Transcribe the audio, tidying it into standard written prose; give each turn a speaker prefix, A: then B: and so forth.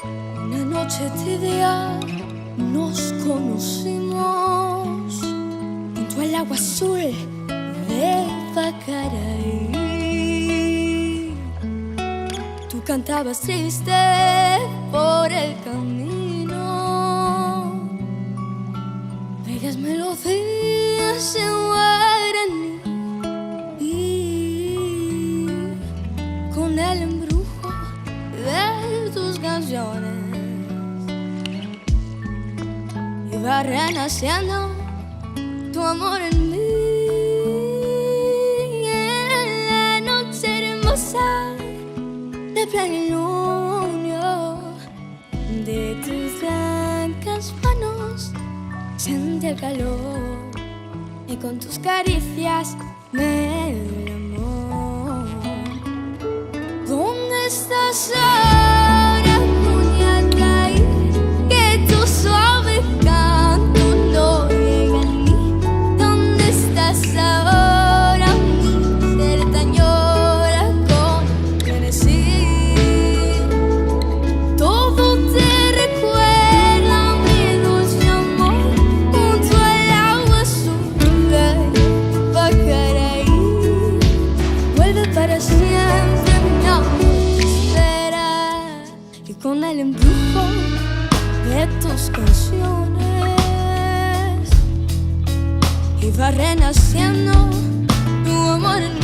A: Una noche tibia nos conocimos junto al agua azul de Ypacarai. Tú cantabas triste por el camino, bellas melodías en guaraní, y con el embrujo de tus canciones iba renaciendo tu amor en mí. En la noche hermosa de plenilunio de tus blancas manos sentí el calor, y con tus caricias me dio el amor. ¿Dónde estás ahora, Neuchatel? Que tu suave canto no llega a mí. ¿Dónde estás ahora, mi ser tan llora con frenesí? Todo te recuerda mi dulce amor junto al agua azul de Ypacarai. Vuelve para siempre, mi amor te espera, y con el embrujo de tus canciones iba renaciendo tu amor en